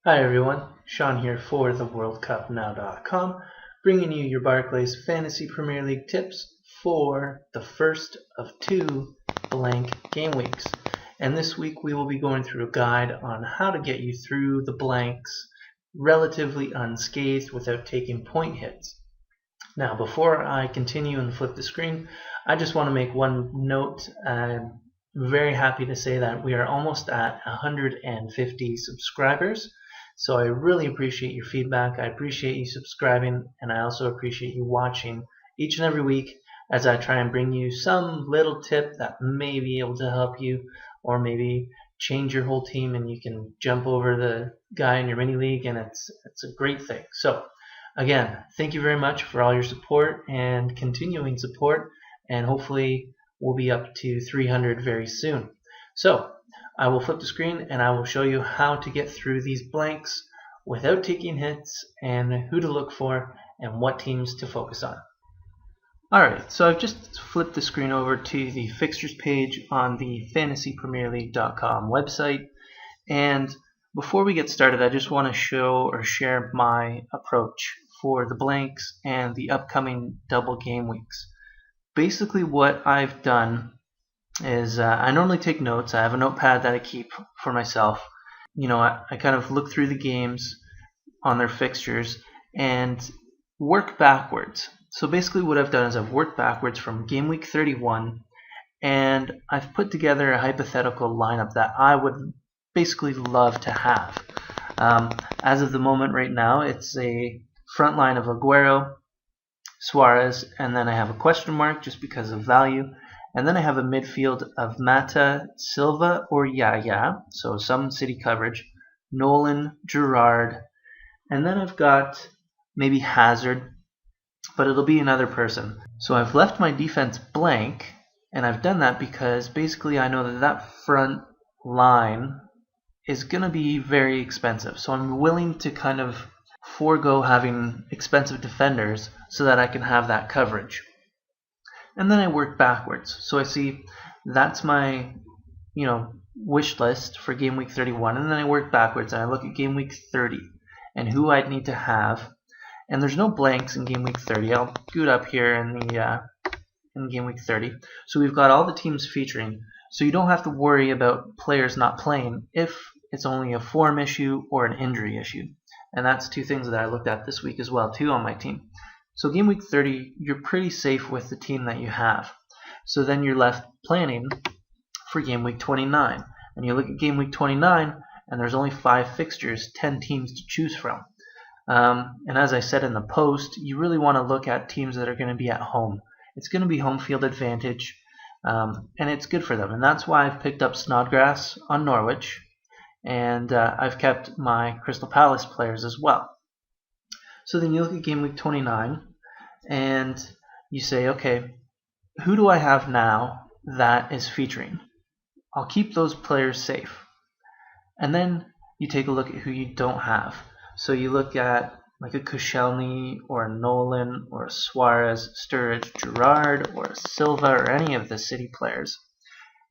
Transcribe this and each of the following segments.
Hi everyone, Sean here for theworldcupnow.com, bringing you your Barclays Fantasy Premier League tips for the first of two blank game weeks. And this week we will be going through a guide on how to get you through the blanks relatively unscathed without taking point hits. Now, before I continue and flip the screen, I just want to make one note. I'm very happy to say that we are almost at 150 subscribers. So I really appreciate your feedback. I appreciate you subscribing, and I also appreciate you watching each and every week as I try and bring you some little tip that may be able to help you, or maybe change your whole team and you can jump over the guy in your mini league, and it's a great thing. So again, thank you very much for all your support and continuing support, and hopefully we'll be up to 300 very soon. So I will flip the screen and I will show you how to get through these blanks without taking hits, and who to look for and what teams to focus on. Alright, so I've just flipped the screen over to the fixtures page on the fantasypremierleague.com website, and before we get started, I just want to show or share my approach for the blanks and the upcoming double game weeks. Basically what I've done is I normally take notes. I have a notepad that I keep for myself. I kind of look through the games on their fixtures and work backwards. So basically what I've done is I've worked backwards from game week 31, and I've put together a hypothetical lineup that I would basically love to have. As of the moment right now, it's a front line of Aguero, Suarez, and then I have a question mark just because of value. And then I have a midfield of Mata, Silva, or Yaya, so some City coverage, Nolan, Gerrard, and then I've got maybe Hazard, but it'll be another person. So I've left my defense blank, and I've done that because basically I know that front line is going to be very expensive. So I'm willing to kind of forego having expensive defenders so that I can have that coverage. And then I work backwards. So I see that's my wish list for game week 31, and then I work backwards and I look at game week 30 and who I'd need to have. And there's no blanks in game week 30. I'll scoot up here in game week 30. So we've got all the teams featuring. So you don't have to worry about players not playing if it's only a form issue or an injury issue. And that's two things that I looked at this week as well too on my team. So game week 30, you're pretty safe with the team that you have. So then you're left planning for game week 29. And you look at game week 29, and there's only 5 fixtures, 10 teams to choose from. And as I said in the post, you really want to look at teams that are going to be at home. It's going to be home field advantage, and it's good for them. And that's why I've picked up Snodgrass on Norwich, and I've kept my Crystal Palace players as well. So then you look at game week 29 and you say, okay, who do I have now that is featuring? I'll keep those players safe. And then you take a look at who you don't have. So you look at like a Koscielny or a Nolan or a Suarez, Sturridge, Gerrard, or a Silva, or any of the City players.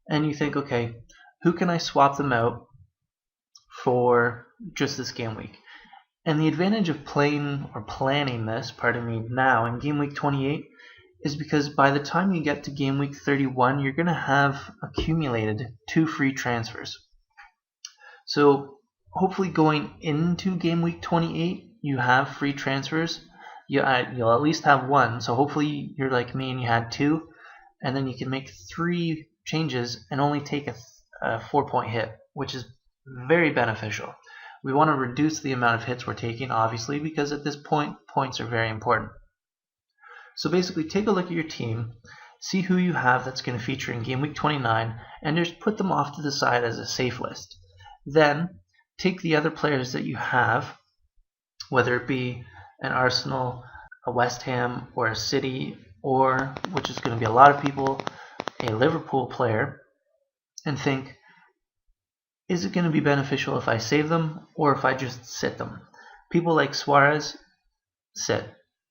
And you think, okay, who can I swap them out for just this game week? And the advantage of planning this, now in game week 28 is because by the time you get to game week 31, you're going to have accumulated 2 free transfers. So hopefully going into game week 28, you have free transfers. You'll at least have 1. So hopefully you're like me and you had 2, and then you can make 3 changes and only take a 4-point hit, which is very beneficial. We want to reduce the amount of hits we're taking, obviously, because at this point, points are very important. So basically, take a look at your team, see who you have that's going to feature in game week 29, and just put them off to the side as a safe list. Then, take the other players that you have, whether it be an Arsenal, a West Ham, or a City, or, which is going to be a lot of people, a Liverpool player, and think, is it going to be beneficial if I save them or if I just sit them? People like Suarez, sit.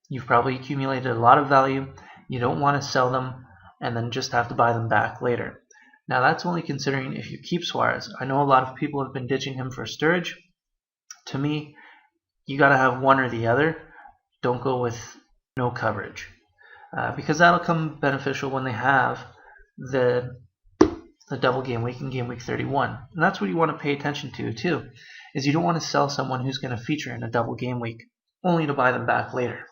You've probably accumulated a lot of value. You don't want to sell them and then just have to buy them back later. Now that's only considering if you keep Suarez. I know a lot of people have been ditching him for Sturridge. To me, you got to have one or the other. Don't go with no coverage, because that'll come beneficial when they have the double game week in game week 31. And that's what you want to pay attention to too, is you don't want to sell someone who's going to feature in a double game week only to buy them back later,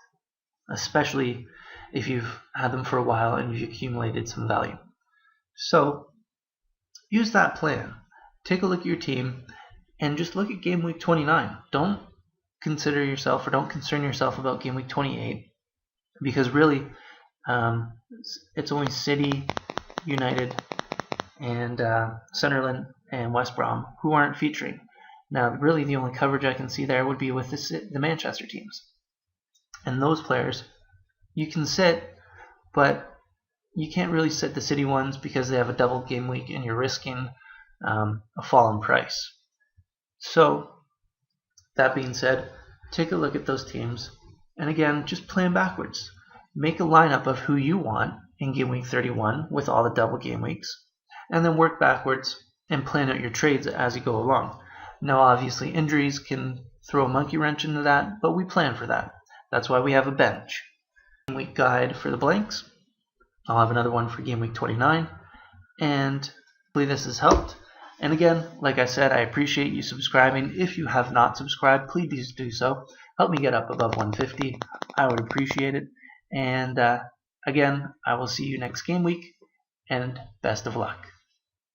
especially if you've had them for a while and you've accumulated some value. So use that plan. Take a look at your team and just look at game week 29. Don't concern yourself about game week 28, because really it's only City, United, and Sunderland and West Brom who aren't featuring. Now, really, the only coverage I can see there would be with the Manchester teams. And those players you can sit, but you can't really sit the City ones because they have a double game week and you're risking a fall in price. So, that being said, take a look at those teams. And again, just plan backwards. Make a lineup of who you want in game week 31 with all the double game weeks, and then work backwards and plan out your trades as you go along. Now, obviously, injuries can throw a monkey wrench into that, but we plan for that. That's why we have a bench. Game week guide for the blanks. I'll have another one for game week 29, and hopefully this has helped. And again, like I said, I appreciate you subscribing. If you have not subscribed, please do so. Help me get up above 150. I would appreciate it. And again, I will see you next game week, and best of luck.